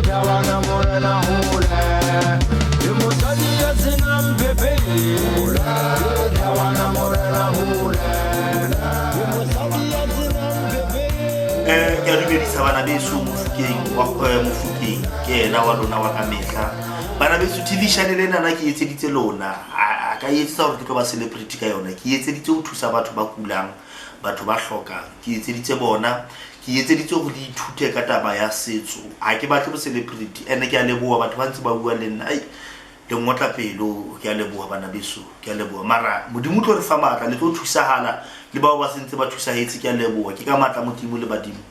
Dawana morena hule Imutadi ya zinam bebe Dawana morena hule Imutadi ya zinam bebe Ke a dumedisa bana beso Mofokeng ke ena wa lona wa ka mehla. Bana beso TV channel ena na ke etseditse lona a ka etsetsa hore ke tlo ba celebrity ka yona. Ke etseditse ho thusa batho ba kulang, batho ba hlokang. Ke etseditse bona, ke etseditse ho di ithute ka taba ya setso. Ha ke batle bo celebrity ene ke a leboha batho ba ntse ba bua le nna. Le ngotla pelo ke a leboha bana beso, ke a leboha. Mara modimo tlo re fa matla le tlo thusahala le bao ba sentse ba thusahetse ke a leboha. Ke ka matla modimo le badimo.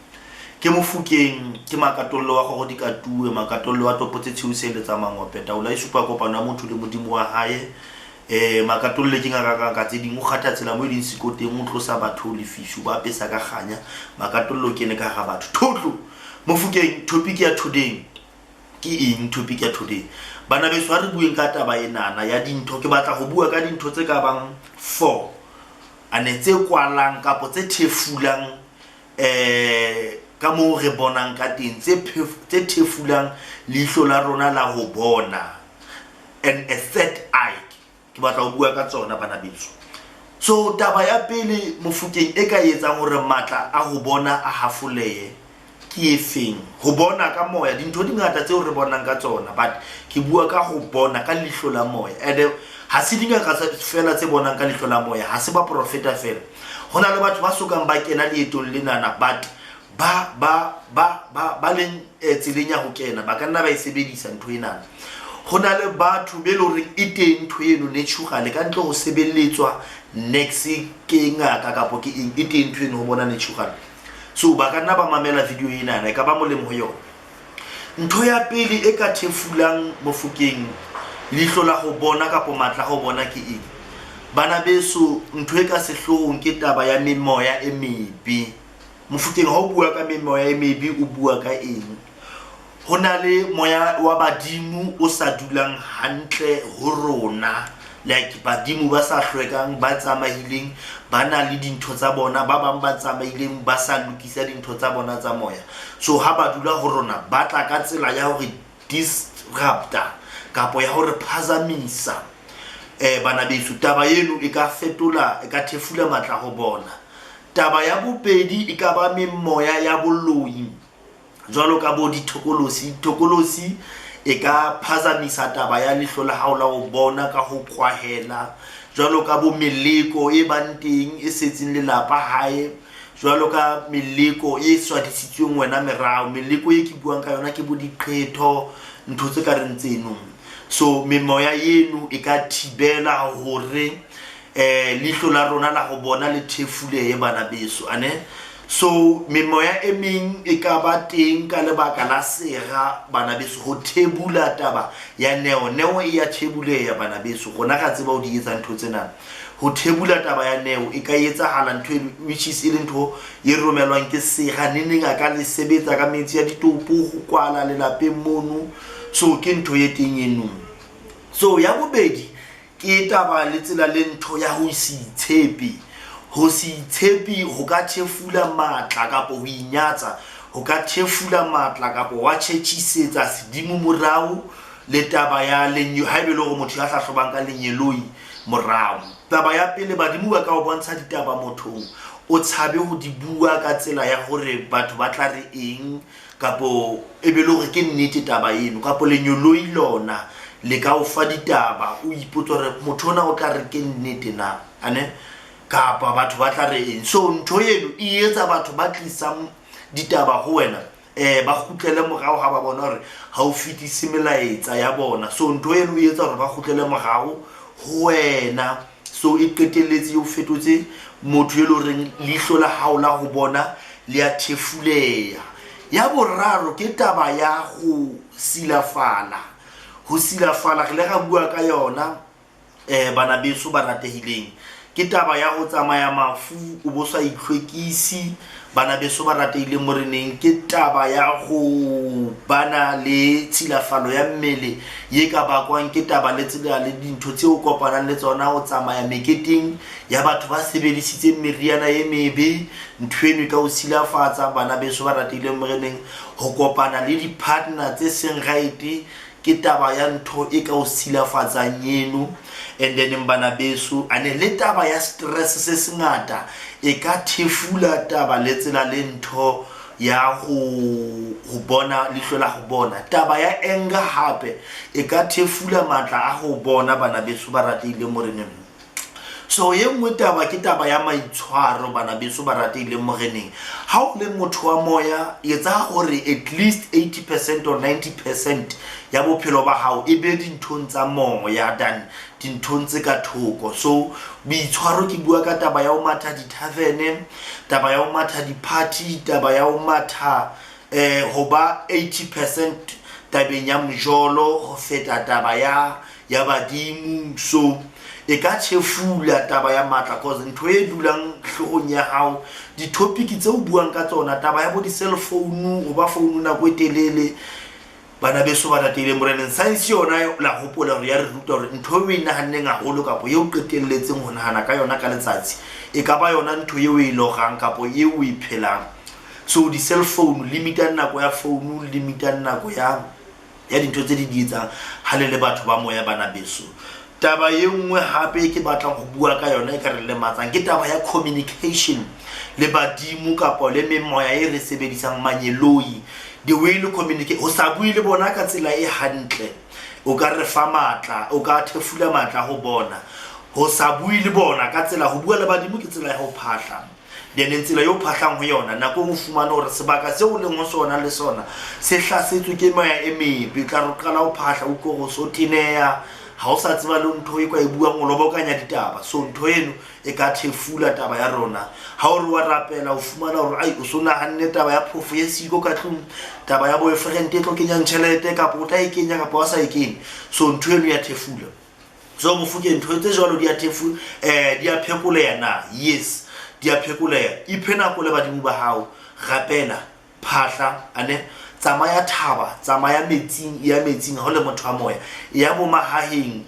Ke Mofokeng ke makatollo wa go di katue, makatollo wa topotse tshiuse le tsa mangope taola e supa kopano ya motho le modimo wa hae. Makatollo ke ngaka ka tse ding o kgatha tsela mo di sikoteng o tlosa batho le fishu ba pesa ka ganya. Makatollo ke ne ka ga batho thotlo. Mofokeng topic ya today ke eng? Topic ya today bana beso re bueng ka taba enana ya dintho. Ke batla go bua ka dintho tse ka bang 4 ane tse kwalang kapo tse thefulang ka mo re bonang ka teng tse thefulang leihlo la rona la ho bona, and a third eye. Ke batla go bua ka tsona bana beso. So taba ya pele Mofokeng e ka etsang hore matla a ho bona a hafoleye ke efeng? Ho bona ka moya dintho di ngata tseo re bonang ka tsona, but ke bua ka ho bona ka leihlo la moya. And ha se dingaka fela tse bonang ka leihlo la moya, ha se ba profeta fela. Hona le batho ba sokang ba kena leetong lenana, but ba leng tseleng ya ho kena ba ka nna ba e sebedisa ntho enana. Hona le batho be lo reng e teng ntho eno natural ka ntle ho sebelletswa next ke ngaka kapo ke eng e teng ntho eno ho bona natural. So ba ka nna ba mamela video enana e ka ba molemo ho yona. Ntho ya pele e ka thefulang Mofokeng leihlo la ho bona kapo matla ho bona ke eng? Bana beso ntho e ka sehloohong ke taba ya memoya e mebe. Mofokeng ha o bua ka memoya e mebe o bua ka eng? Hona le moya wa badimo o sa dulang hantle ho rona, like badimo ba sa hlwekang ba tsamaileng ba na le dintho tsa bona, ba bang ba tsamaileng ba sa lokisa dintho tsa bona tsa moya. So ha ba dula ho rona ba tla ka tsela ya hore disrupta kapo ya hore phazamisa bana beso. Taba eno e ka fetola, e ka thefula matla ho bona. Taba ya bobedi e ka ba memoya ya boloi jwalo ka bo ditokolosi e ka phazamisa taba ya leihlo la hao la ho bona ka ho kwahela, jwalo ka bo meleko e bang teng e setseng lelapa hae, jwalo ka meleko e swadisitsweng wena merao. Meleko e ke buang ka yona ke bo diqetho, ntho tse ka reng tseno. So memoya eno e ka thibela hore leihlo la rona la ho bona le thefulehe bana beso ane. So memoya e meng e ka ba teng ka lebaka la sera bana beso, ho thebula taba ya neo e ya thebuleha bana beso. Rona ka tseba ho di etsa ntho tsena, ho thebula taba ya neo e ka etsahala ntho which is ile ntho e romelwang ke sera neneng a ka le sebetsa ka metsi ya ditopo ho kwala lelapeng mono. So ke ntho e teng eno. So ya bobedi ke taba le tsela le ntho ya ho se itshepe. Ho se itshepe ho ka thefula matla kapo ho inyatsa, ho ka thefula matla kapo wa tjhetjisetsa sedimo morao le taba ya lenyo ha ebe le hore motho ya hlahlobang ka lenyeloi morao. Taba ya pele badimo ba ka o bontsha ditaba mothong o tshabe ho di bua ka tsela ya hore batho ba tla re eng, kapo ebe le hore ke nnete taba eno, kapo lenyeloi lona le ka o fa ditaba o ipotsa hore motho ona o tla re ke nnete na ane kapa batho ba tla re eng. So ntho eno e etsa batho ba tlisang ditaba ho wena ba kgutlele morao ha ba bona hore ha o fitise melaetsa ya bona. So ntho eno e etsa hore ba kgutlele morao ho wena. So e qetelletse o fetotse motho e le reng leihlo la hao la ho bona le a thefuleha. Ya boraro ke taba ya ho silafala. Ho silafala re le ga bua ka yona bana beso ba ratehileng ke taba ya go tsamaya mafu o bo sa itlhwekisi bana beso ba rateile moreneng ke taba ya go bana le tshilafalo ya mmele ye ka bakwang ke taba le tsela le dintho tse o kopanang le tsona o tsamaya meketeng ya batho ba sebedisitseng meriana ye mebe nthweno ka o silafatsa bana beso ba rateile moreneng go kopana le di-partner tse seng right ke taba ya ntho e ka o silafatsang eno. And then bana beso ane le taba ya stress se sengata e ka thefula taba le tsela le ntho ya go bona lihlo la go bona taba ya enga hape e ka thefula matla a go bona bana beso ba rateile moreneng. So ye nngwe taba ke taba ya maitshwaro bana beso ba rateile moreneng ha o le motho wa moya etsa gore at least 80% or 90% ya bophelo ba hao e be dinthong tsa moya than dinthong tse ka thoko. So boitshwaro ke bua ka taba ya o matha di-tavern, taba ya o matha di-party, taba ya o matha hoba 80% tabeng ya mjolo go feta taba ya badimo. So e ka tshefula taba ya matla cause ntho e dulang hlogong ya hao di-topic tse o buang ka tsona taba ya bo di-cell phone o ba phone na go telele bana beso ba rateile moreneng. Science yona la hopola gore ya re ruta gore ntho e nahanneng haholo kapo ye o qetelletseng ho nahana ka yona ka letsatsi e ka ba yona ntho ye o e logang kapo ye o e phelang. So di-cell phone limita nako ya phone limita nako ya dintho tse di etsang ha le batho ba moya bana beso. Taba ye nngwe hape ke batlang go bua ka yona e ka re le matsang ke taba ya communication le badimo kapo le memoya e re sebedisang manyeloi the way le communicate o sa bue le bona ka tsela e hantle o ka re fa matla o ka thefula matla go bona ho sa bue le bona ka tsela go bua le badimo ke tsela ya go phahla then tsela yo phahlang ho yona nako go fumana hore sebaka se o leng ho sona le sona se hlasetswe ke moya e mebe ka re qala ho phahla o go so tineya ha o sa tseba le ntho e kwa e buang o lobokanya ditaba. So ntho eno e ka thefula taba ya rona ha o re wa rapela o fumana hore ai o sona hanne taba ya phofu ye siko ka tlung taba ya boyfriend e tlo kenyang tšhelete ka pota e kenya ka pa sa e kenya. So ntho eno ya thefula. So mofuke ntho tse jwalo di a thefu di a phekoleya na yes di a phekoleya iphena ko le badimo ba hao rapela phahla ane tsamaya thaba tsamaya metsing ya ho le motho wa moya ya bo mahaheng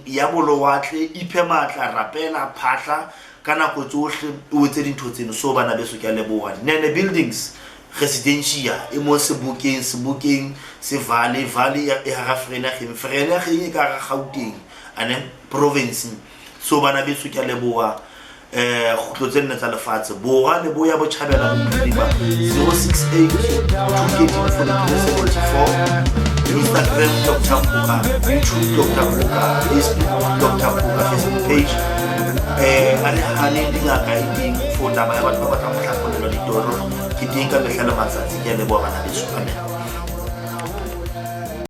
ya bolowatle iphe matla rapela phahla ka nako tsohle o etse dintho tseno. So bana beso ke a leboha Nene Buildings residential e mo sebokeng se valley e ha Frena e ka ga Gauteng ane province. So bana beso ke a leboha go tlotse nna tsa lefatshe borwa le boya bo tšhabela diba 068 284 Instagram Dr. Mpuka, YouTube Dr. Mpuka, Facebook Dr. Mpuka, Facebook page ane dingaka e teng for taba ya batho ba batlang go tlhakolelwa ditoro ke teng ka metlha le matsatsi ke a leboha bana beso. Amen.